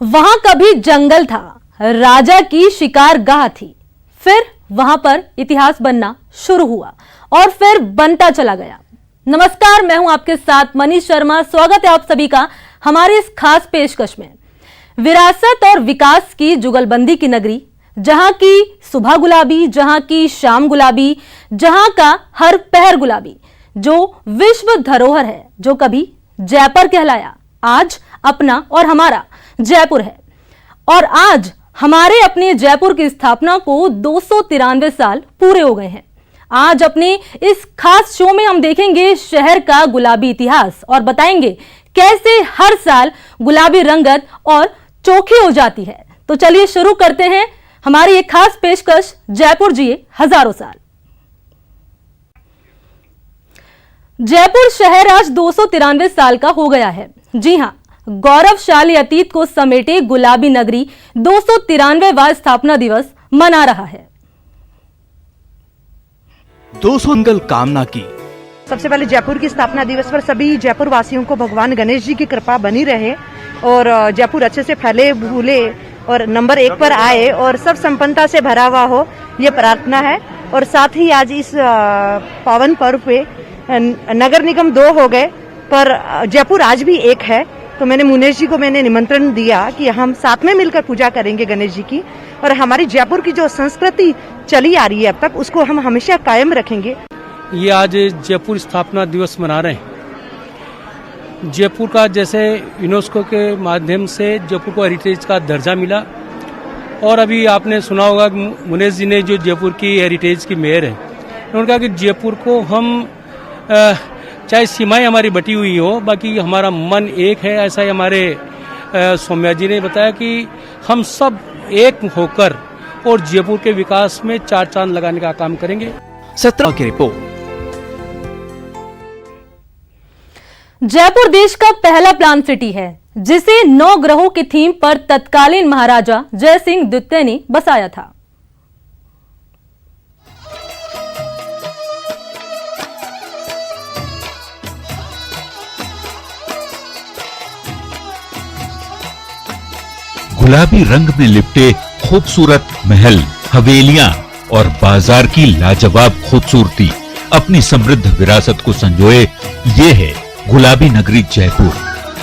वहां कभी जंगल था, राजा की शिकार गाह थी। फिर वहां पर इतिहास बनना शुरू हुआ और फिर बनता चला गया। नमस्कार, मैं हूं आपके साथ मनीष शर्मा। स्वागत है आप सभी का हमारे इस खास पेशकश में। विरासत और विकास की जुगलबंदी की नगरी, जहां की सुबह गुलाबी, जहां की शाम गुलाबी, जहां का हर पहर गुलाबी, जो विश्व धरोहर है, जो कभी जयपुर कहलाया, आज अपना और हमारा जयपुर है। और आज हमारे अपने जयपुर की स्थापना को 293 साल पूरे हो गए हैं। आज अपने इस खास शो में हम देखेंगे शहर का गुलाबी इतिहास और बताएंगे कैसे हर साल गुलाबी रंगत और चोखी हो जाती है। तो चलिए शुरू करते हैं हमारी एक खास पेशकश, जयपुर जिए हजारों साल। जयपुर शहर आज 293 साल का हो गया है। जी हां, गौरवशाली अतीत को समेटे गुलाबी नगरी 293वां स्थापना दिवस मना रहा है। 200 मंगल कामना की। सबसे पहले जयपुर की स्थापना दिवस पर सभी जयपुर वासियों को भगवान गणेश जी की कृपा बनी रहे और जयपुर अच्छे से फैले फूले और नंबर 1 पर आए और सब संपन्नता से भरा हुआ हो, ये प्रार्थना है। और साथ ही आज इस पावन पर्व पे नगर निगम 2 हो गए पर जयपुर आज भी एक है। तो मैंने मुनेश जी को निमंत्रण दिया कि हम साथ में मिलकर पूजा करेंगे गणेश जी की, और हमारी जयपुर की जो संस्कृति चली आ रही है अब तक, उसको हम हमेशा कायम रखेंगे। ये आज जयपुर स्थापना दिवस मना रहे हैं। जयपुर का जैसे यूनेस्को के माध्यम से जयपुर को हेरिटेज का दर्जा मिला, और अभी आपने सुना होगा मुनेश जी ने, जो जयपुर की हेरिटेज की मेयर है, उन्होंने कहा कि जयपुर को हम चाहे सीमाएं हमारी बटी हुई हो, बाकी हमारा मन एक है। ऐसा ही हमारे सौम्या जी ने बताया कि हम सब एक होकर और जयपुर के विकास में 4 चांद लगाने का काम करेंगे। 17 की रिपोर्ट। जयपुर देश का पहला प्लान सिटी है, जिसे 9 ग्रहों की थीम पर तत्कालीन महाराजा जय सिंह द्वितीय ने बसाया था। गुलाबी रंग में लिपटे खूबसूरत महल, हवेलियां और बाजार की लाजवाब खूबसूरती अपनी समृद्ध विरासत को संजोए ये है गुलाबी नगरी जयपुर,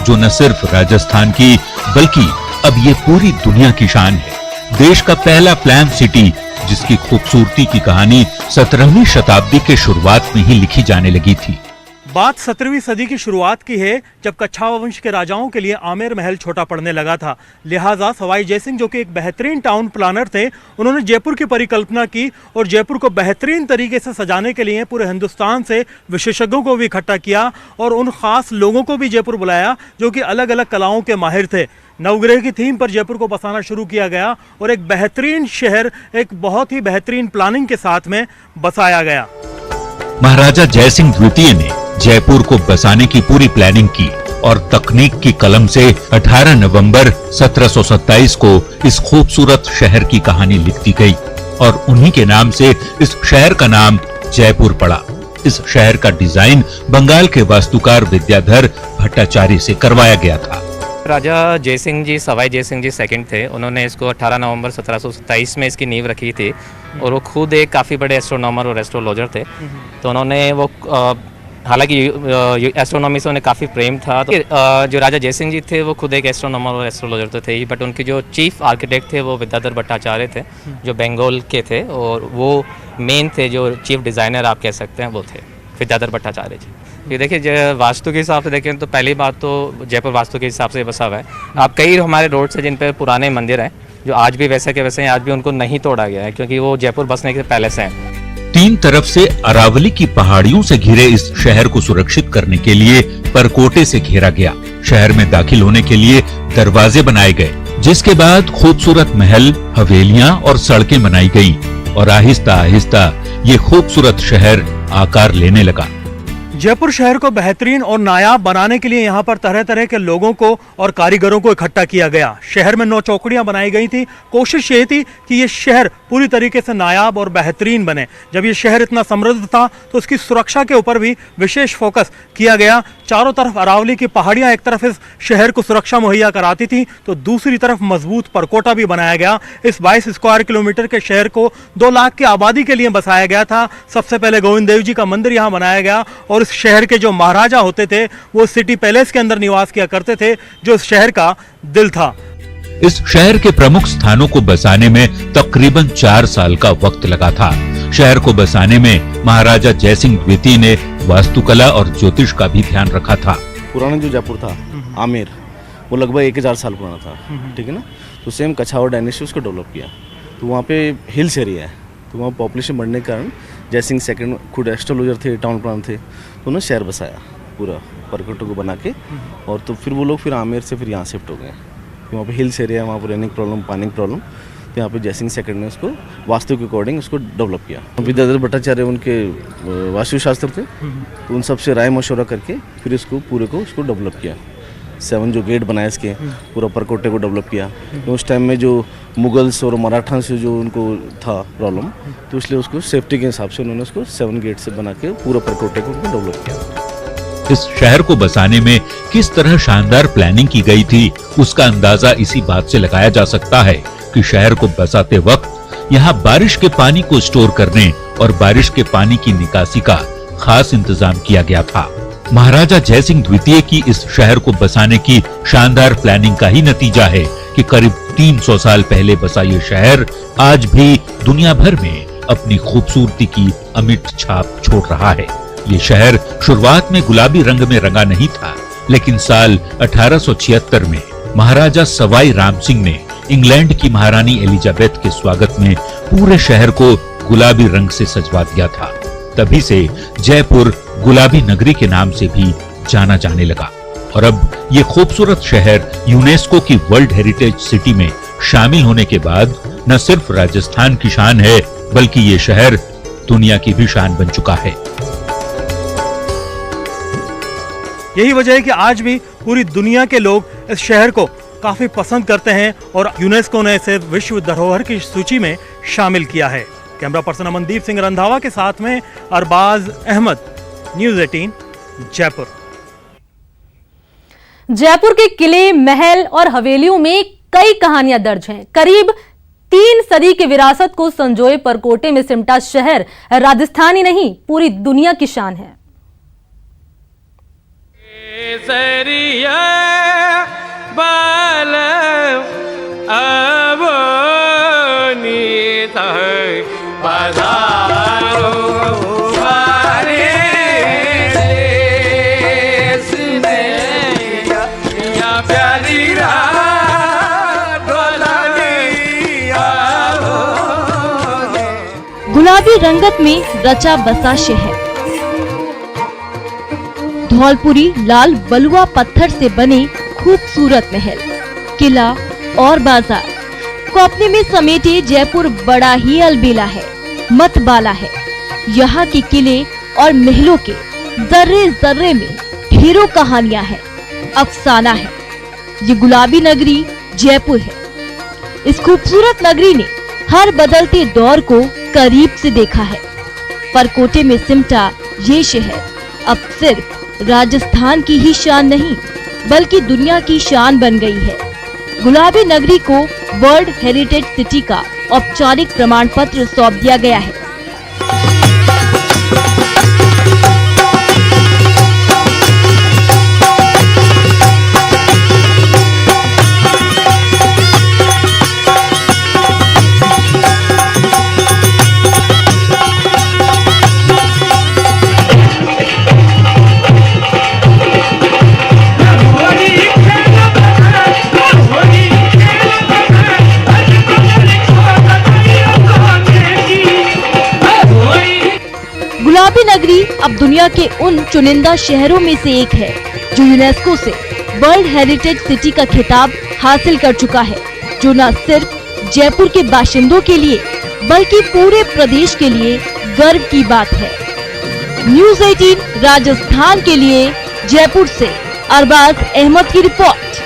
जो न सिर्फ राजस्थान की बल्कि अब ये पूरी दुनिया की शान है। देश का पहला प्लान सिटी, जिसकी खूबसूरती की कहानी 17वीं शताब्दी के शुरुआत में ही लिखी जाने लगी थी। बात 17वीं सदी की शुरुआत की है, जब कच्छावा वंश के राजाओं के लिए आमेर महल छोटा पड़ने लगा था। लिहाजा सवाई जयसिंह, जो कि एक बेहतरीन टाउन प्लानर थे, उन्होंने जयपुर की परिकल्पना की और जयपुर को बेहतरीन तरीके से सजाने के लिए पूरे हिंदुस्तान से विशेषज्ञों को भी इकट्ठा किया और उन खास लोगों को भी जयपुर बुलाया जो कि अलग अलग कलाओं के माहिर थे। नवग्रह की थीम पर जयपुर को बसाना शुरू किया गया और एक बेहतरीन शहर, एक बहुत ही बेहतरीन प्लानिंग के साथ में बसाया गया। महाराजा जयसिंह द्वितीय ने जयपुर को बसाने की पूरी प्लानिंग की और तकनीक की कलम से 18 नवंबर 1727 को इस खूबसूरत शहर की कहानी लिख दी गई और उन्हीं के नाम से इस शहर का नाम जयपुर पड़ा। इस शहर का डिजाइन बंगाल के वास्तुकार विद्याधर भट्टाचार्य से करवाया गया था। राजा जयसिंह जी, सवाई जयसिंह जी सेकंड थे। उन्होंने इसको 18 नवंबर 1727 में इसकी नींव रखी थी और वो खुद एक काफ़ी बड़े एस्ट्रोनॉमर और एस्ट्रोलॉजर थे। तो उन्होंने वो हालांकि एस्ट्रोनॉमी से उन्हें काफ़ी प्रेम था। तो जो राजा जयसिंह जी थे वो खुद एक एस्ट्रोनॉमर और एस्ट्रोलॉजर तो थे ही, बट उनके जो चीफ आर्किटेक्ट थे वो विद्याधर भट्टाचार्य थे, जो बंगाल के थे, और वो मेन थे, जो चीफ डिज़ाइनर आप कह सकते हैं, वो थे विद्याधर भट्टाचार्य जी। ये देखिए, वास्तु के हिसाब से देखें तो पहली बात तो जयपुर वास्तु के हिसाब से बसा हुआ है। आप कई हमारे रोड से जिन पर पुराने मंदिर हैं, जो आज भी वैसे के वैसे हैं, आज भी उनको नहीं तोड़ा गया है, क्योंकि वो जयपुर बसने के पहले से हैं। 3 तरफ से अरावली की पहाड़ियों से घिरे इस शहर को सुरक्षित करने के लिए परकोटे से घेरा गया। शहर में दाखिल होने के लिए दरवाजे बनाए गए, जिसके बाद खूबसूरत महल, हवेलियां और सड़कें बनाई गई और आहिस्ता आहिस्ता ये खूबसूरत शहर आकार लेने लगा। जयपुर शहर को बेहतरीन और नायाब बनाने के लिए यहाँ पर तरह तरह के लोगों को और कारीगरों को इकट्ठा किया गया। शहर में 9 चौकड़ियाँ बनाई गई थी। कोशिश ये थी कि ये शहर पूरी तरीके से नायाब और बेहतरीन बने। जब ये शहर इतना समृद्ध था तो उसकी सुरक्षा के ऊपर भी विशेष फोकस किया गया। चारों तरफ अरावली की पहाड़ियाँ एक तरफ इस शहर को सुरक्षा मुहैया कराती थी तो दूसरी तरफ मजबूत परकोटा भी बनाया गया। इस 22 स्क्वायर किलोमीटर के शहर को 2 लाख की आबादी के लिए बसाया गया था। सबसे पहले गोविंद देव जी का मंदिर यहाँ बनाया गया और इस शहर के जो महाराजा होते थे वो सिटी पैलेस के अंदर निवास किया करते थे, जो इस शहर का दिल था। इस शहर के प्रमुख स्थानों को बसाने में तकरीबन 4 साल का वक्त लगा था। शहर को बसाने में महाराजा जयसिंह द्वितीय ने वास्तुकला और ज्योतिष का भी ध्यान रखा था। पुराना जो जयपुर था आमेर, वो लगभग 1000 साल पुराना था, ठीक है ना। तो सेम कछावर डायनेस्टी उसको डेवलप किया। तो वहाँ पे हिल्स एरिया है, तो वहाँ पॉपुलेशन बढ़ने के कारण जयसिंह सेकंड खुद एस्ट्रोलॉजर थे, टाउन प्लान थे, तो उन्होंने शहर बसाया पूरा परकोटे को बना के। और तो फिर वो लोग फिर आमेर से फिर यहाँ शिफ्ट हो गए। वहाँ पे हिल्स एरिया है, वहाँ पर रेनिंग प्रॉब्लम, पानी की प्रॉब्लम, तो यहाँ पे जयसिंह सेकंड ने उसको वास्तु के अकॉर्डिंग उसको डेवलप किया। विद्याधर भट्टाचार्य उनके वास्तुशास्त्र थे, तो उन सबसे राय मशवरा करके फिर इसको पूरे को उसको डेवलप किया। 7 जो गेट बनाए इसके, पूरा परकोटे को डेवलप किया। तो उस टाइम में जो मुगल्स और मराठा से जो उनको था प्रॉब्लम, तो इसलिए उसको सेफ्टी के हिसाब से उन्होंने उसको 7 गेट से बना के पूरा परकोटे को डेवलप किया। इस शहर को बसाने में किस तरह शानदार प्लानिंग की गई थी उसका अंदाजा इसी बात से लगाया जा सकता है कि शहर को बसाते वक्त यहाँ बारिश के पानी को स्टोर करने और बारिश के पानी की निकासी का खास इंतजाम किया गया था। महाराजा जयसिंह द्वितीय की इस शहर को बसाने की शानदार प्लानिंग का ही नतीजा है कि करीब 300 साल पहले बसा ये शहर आज भी दुनिया भर में अपनी खूबसूरती की अमिट छाप छोड़ रहा है। ये शहर शुरुआत में गुलाबी रंग में रंगा नहीं था, लेकिन साल 1876 में महाराजा सवाई राम सिंह ने इंग्लैंड की महारानी एलिजाबेथ के स्वागत में पूरे शहर को गुलाबी रंग से सजवा दिया था। तभी से जयपुर गुलाबी नगरी के नाम से भी जाना जाने लगा और अब ये खूबसूरत शहर यूनेस्को की वर्ल्ड हेरिटेज सिटी में शामिल होने के बाद न सिर्फ राजस्थान की शान है, बल्कि ये शहर दुनिया की भी शान बन चुका है। यही वजह है कि आज भी पूरी दुनिया के लोग इस शहर को काफी पसंद करते हैं और यूनेस्को ने इसे विश्व धरोहर की सूची में शामिल किया है। कैमरा पर्सन अमनदीप सिंह रंधावा के साथ में अरबाज अहमद, न्यूज़ 18 जयपुर। जयपुर के किले, महल और हवेलियों में कई कहानियां दर्ज हैं। करीब 3 सदी की विरासत को संजोए परकोटे में सिमटा शहर राजस्थान ही नहीं पूरी दुनिया की शान है। गुलाबी रंगत में रचा बसा शहर, धौलपुरी लाल बलुआ पत्थर से बने खूबसूरत महल, किला और बाजार को अपने में समेटे जयपुर बड़ा ही अलबेला है, मतवाला है। यहाँ के किले और महलों के जर्रे जर्रे में ढेरों कहानियां हैं, अफसाना है। ये गुलाबी नगरी जयपुर है। इस खूबसूरत नगरी ने हर बदलते दौर को करीब से देखा है। परकोटे में सिमटा ये शहर अब सिर्फ राजस्थान की ही शान नहीं, बल्कि दुनिया की शान बन गई है। गुलाबी नगरी को वर्ल्ड हेरिटेज सिटी का औपचारिक प्रमाण पत्र सौंप दिया गया है। गुलाबी नगरी अब दुनिया के उन चुनिंदा शहरों में से एक है जो यूनेस्को से वर्ल्ड हेरिटेज सिटी का खिताब हासिल कर चुका है, जो न सिर्फ जयपुर के बाशिंदों के लिए बल्कि पूरे प्रदेश के लिए गर्व की बात है। न्यूज 18 राजस्थान के लिए जयपुर से अरबाज अहमद की रिपोर्ट।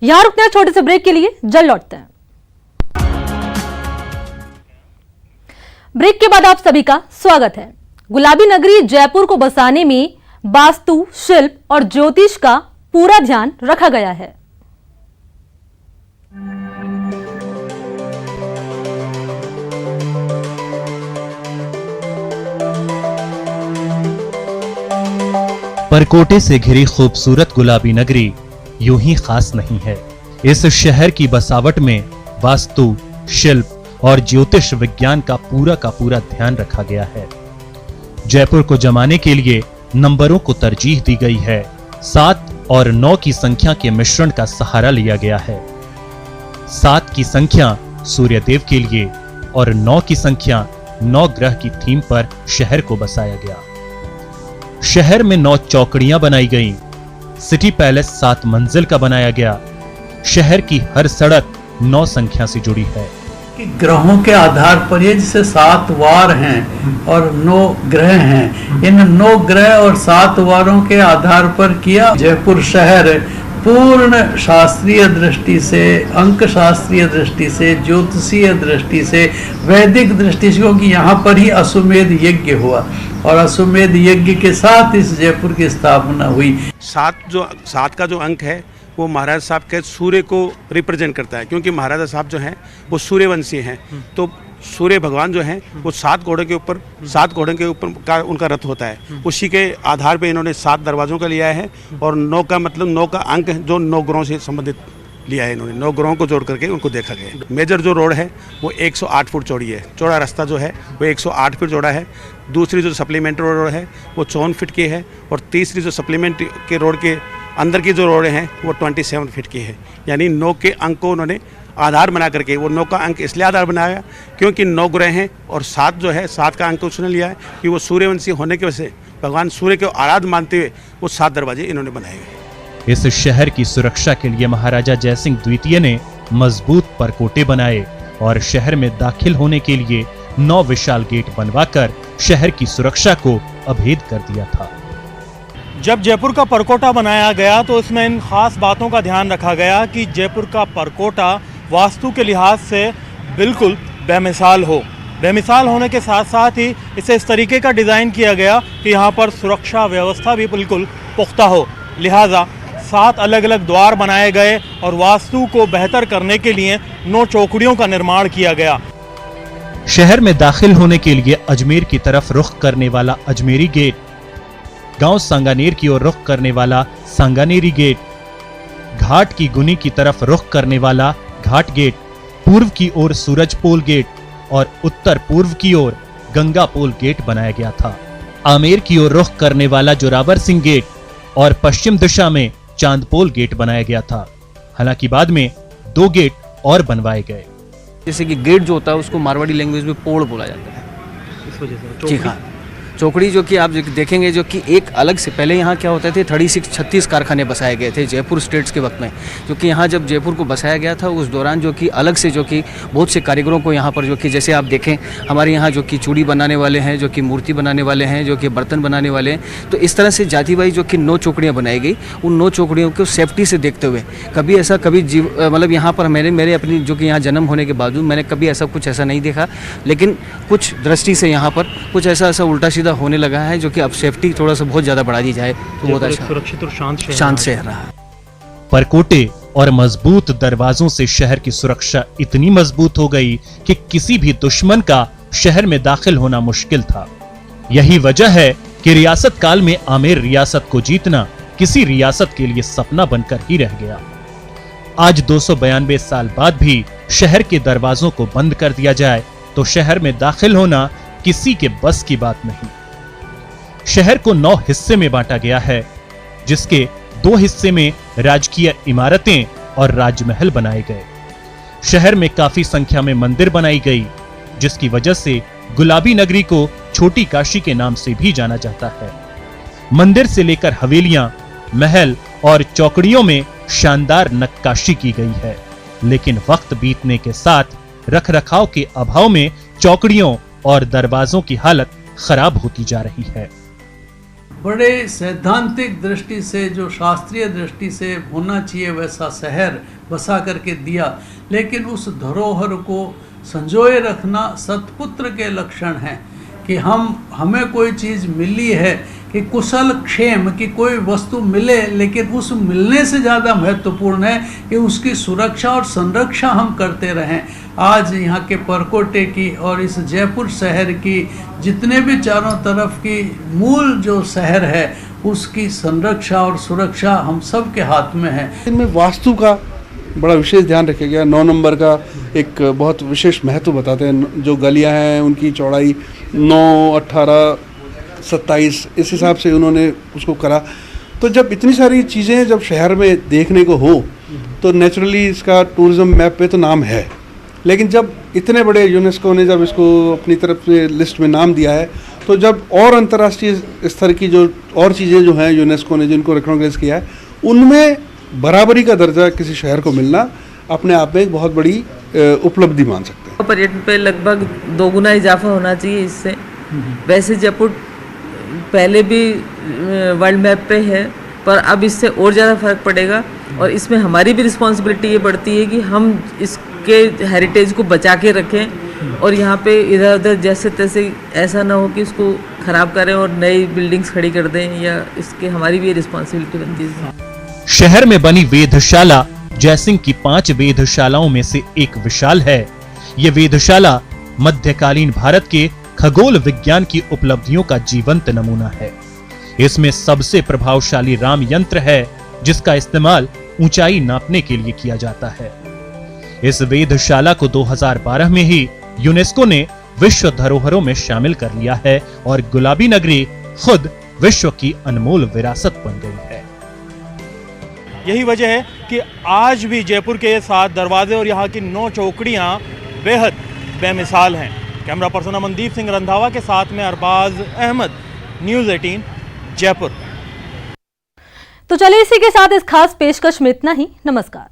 यहां रुकते हैं छोटे से ब्रेक के लिए, जल्द लौटते हैं। ब्रेक के बाद आप सभी का स्वागत है। गुलाबी नगरी जयपुर को बसाने में वास्तु, शिल्प और ज्योतिष का पूरा ध्यान रखा गया है। परकोटे से घिरी खूबसूरत गुलाबी नगरी यूं ही खास नहीं है। इस शहर की बसावट में वास्तु, शिल्प और ज्योतिष विज्ञान का पूरा ध्यान रखा गया है। जयपुर को जमाने के लिए नंबरों को तरजीह दी गई है। 7 और 9 की संख्या के मिश्रण का सहारा लिया गया है। 7 की संख्या सूर्यदेव के लिए और 9 की संख्या 9 ग्रह की थीम पर शहर को बसाया गया। शहर में 9 चौकड़ियां बनाई गईं। सिटी पैलेस 7 मंजिल का बनाया गया। शहर की हर सड़क 9 संख्या से जुड़ी है। कि ग्रहों के आधार पर ये जैसे 7 वार हैं और 9 ग्रह हैं, इन 9 ग्रह और 7 वारों के आधार पर किया। जयपुर शहर पूर्ण शास्त्रीय दृष्टि से, अंक शास्त्रीय दृष्टि से, ज्योतिषीय दृष्टि से, वैदिक दृष्टि से, क्योंकि यहाँ पर ही अश्वमेध यज्ञ हुआ और अश्वमेध यज्ञ के साथ इस जयपुर की स्थापना हुई। 7 का जो अंक है वो महाराज साहब के सूर्य को रिप्रेजेंट करता है, क्योंकि महाराजा साहब जो हैं वो सूर्यवंशी हैं। तो सूर्य भगवान जो हैं वो 7 घोड़े के ऊपर का उनका रथ होता है। उसी के आधार पे इन्होंने 7 दरवाजों का लिया है और 9 का मतलब 9 का अंक जो 9 ग्रहों से संबंधित लिया है। इन्होंने 9 ग्रहों को जोड़ करके उनको देखा गया। मेजर जो रोड है वो 108 फुट चौड़ी है। चौड़ा रास्ता जो है वो 108 फुट चौड़ा है। दूसरी जो सप्लीमेंट्री रोड है वो 54 फीट की है और तीसरी जो सप्लीमेंट्री के रोड के अंदर की जो रोड हैं वो 27 फीट की है। यानी 9 के अंक को उन्होंने आधार बना करके, वो 9 का अंक इसलिए आधार बनाया क्योंकि 9 ग्रह हैं और 7 जो है 7 का अंक उसने लिया है कि वो सूर्यवंशी होने की वजह से भगवान सूर्य को आराध्य मानते हुए वो 7 दरवाजे इन्होंने बनाए हुए। इस शहर की सुरक्षा के लिए महाराजा जयसिंह द्वितीय ने मजबूत परकोटे बनाए और शहर में दाखिल होने के लिए 9 विशाल गेट बनवाकर शहर की सुरक्षा को अभेद कर दिया था। जब जयपुर का परकोटा बनाया गया तो इसमें इन खास बातों का ध्यान रखा गया कि जयपुर का परकोटा वास्तु के लिहाज से बिल्कुल बेमिसाल हो। बेमिसाल होने के साथ साथ ही इसे इस तरीके का डिज़ाइन किया गया कि यहाँ पर सुरक्षा व्यवस्था भी बिल्कुल पुख्ता हो। लिहाजा 7 अलग अलग द्वार बनाए गए और वास्तु को बेहतर करने के लिए 9 चौकड़ियों का निर्माण किया गया। शहर में दाखिल होने के लिए अजमेर की तरफ रुख करने वाला अजमेरी गेट, गांव सांगानेर की ओर रुख करने वाला सांगानेरी गेट, घाट की गुनी की तरफ रुख करने वाला घाट गेट, पूर्व की ओर सूरजपोल गेट और उत्तर पूर्व की ओर गंगापोल गेट बनाया गया था। आमेर की ओर रुख करने वाला जोरावर सिंह गेट और पश्चिम दिशा में चांदपोल गेट बनाया गया था। हालांकि बाद में 2 गेट और बनवाए गए। जैसे कि गेट जो होता है उसको मारवाड़ी लैंग्वेज में पोड़ बोला जाता है। इस वजह से जी हाँ, चौकड़ी जो कि आप देखेंगे जो कि एक अलग से पहले यहाँ क्या होता थे 36 कारखाने बसाए गए थे जयपुर स्टेट्स के वक्त में, जो कि यहाँ जब जयपुर को बसाया गया था उस दौरान जो कि अलग से जो कि बहुत से कारीगरों को यहाँ पर जो कि जैसे आप देखें हमारे यहाँ जो कि चूड़ी बनाने वाले हैं, जो कि मूर्ति बनाने वाले हैं, जो कि बर्तन बनाने वाले हैं, तो इस तरह से जाति वाई जो कि 9 चौकड़ियाँ बनाई गई। उन 9 चौकड़ियों को सेफ्टी से देखते हुए कभी ऐसा मतलब यहाँ पर मेरे अपनी जो कि यहाँ जन्म होने के बावजूद मैंने कभी ऐसा कुछ ऐसा नहीं देखा, लेकिन कुछ दृष्टि से यहाँ पर कुछ ऐसा उल्टा सीधा होने लगा है जो कि अब सेफ्टी थोड़ा सा बहुत ज्यादा बढ़ा दी जाए तो बहुत अच्छा, सुरक्षित और शांत शहर रहा। परकोटे और मजबूत दरवाजों से शहर की सुरक्षा इतनी मजबूत हो गई कि किसी भी दुश्मन का शहर में दाखिल होना मुश्किल था। यही वजह है कि रियासत काल में आमेर रियासत को जीतना किसी रियासत के लिए सपना बनकर ही रह गया। आज 292 साल बाद भी शहर के दरवाजों को बंद कर दिया जाए तो शहर में दाखिल होना किसी के बस की बात नहीं। शहर को 9 हिस्से में बांटा गया है, जिसके 2 हिस्से में राजकीय इमारतें और राजमहल बनाए गए। शहर में काफी संख्या में मंदिर बनाई गई, जिसकी वजह से गुलाबी नगरी को छोटी काशी के नाम से भी जाना जाता है। मंदिर से लेकर हवेलियां, महल और चौकड़ियों में शानदार नक्काशी की गई है। लेकिन वक्त बीतने के साथ रखरखाव के अभाव में चौकड़ियों और दरवाजों की हालत खराब होती जा रही है। बड़े सैद्धांतिक दृष्टि से, जो शास्त्रीय दृष्टि से होना चाहिए वैसा शहर बसा करके दिया, लेकिन उस धरोहर को संजोए रखना सतपुत्र के लक्षण हैं कि हमें कोई चीज़ मिली है कि कुशल क्षेम की कोई वस्तु मिले, लेकिन उस मिलने से ज़्यादा महत्वपूर्ण है कि उसकी सुरक्षा और संरक्षा हम करते रहें। आज यहाँ के परकोटे की और इस जयपुर शहर की जितने भी चारों तरफ की मूल जो शहर है उसकी संरक्षा और सुरक्षा हम सब के हाथ में है। इनमें वास्तु का बड़ा विशेष ध्यान रखा गया। 9 नंबर का एक बहुत विशेष महत्व बताते हैं। जो गलियां हैं उनकी चौड़ाई 9, 18, 27 इस हिसाब से उन्होंने उसको करा। तो जब इतनी सारी चीज़ें जब शहर में देखने को हो तो नेचुरली इसका टूरिज्म मैप पे तो नाम है, लेकिन जब इतने बड़े यूनेस्को ने जब इसको अपनी तरफ से लिस्ट में नाम दिया है, तो जब और अंतर्राष्ट्रीय स्तर की जो और चीज़ें जो हैं यूनेस्को ने जिनको रिकॉग्नाइज किया है, उनमें बराबरी का दर्जा किसी शहर को मिलना अपने आप में एक बहुत बड़ी उपलब्धि मान सकते हैं। पर्यटन पे लगभग 2 गुना इजाफा होना चाहिए इससे। वैसे जयपुर पहले भी वर्ल्ड मैप पे है, पर अब इससे और ज़्यादा फर्क पड़ेगा और इसमें हमारी भी रिस्पॉन्सिबिलिटी ये बढ़ती है कि हम इसके हेरिटेज को बचा के रखें और यहाँ पे इधर उधर जैसे तैसे ऐसा ना हो कि इसको ख़राब करें और नई बिल्डिंग्स खड़ी कर दें, या इसके हमारी भी रिस्पॉन्सिबिलिटी बनती है। शहर में बनी वेधशाला जयसिंह की 5 वेधशालाओं में से एक विशाल है। ये वेधशाला मध्यकालीन भारत के खगोल विज्ञान की उपलब्धियों का जीवंत नमूना है। इसमें सबसे प्रभावशाली राम यंत्र है जिसका इस्तेमाल ऊंचाई नापने के लिए किया जाता है। इस वेधशाला को 2012 में ही यूनेस्को ने विश्व धरोहरों में शामिल कर लिया है और गुलाबी नगरी खुद विश्व की अनमोल विरासत बन गई है। यही वजह है कि आज भी जयपुर के 7 दरवाजे और यहाँ की 9 चौकड़ियाँ बेहद बेमिसाल हैं। कैमरा पर्सन अमनदीप सिंह रंधावा के साथ में अरबाज अहमद, न्यूज़ 18 जयपुर। तो चलिए इसी के साथ इस खास पेशकश में इतना ही। नमस्कार।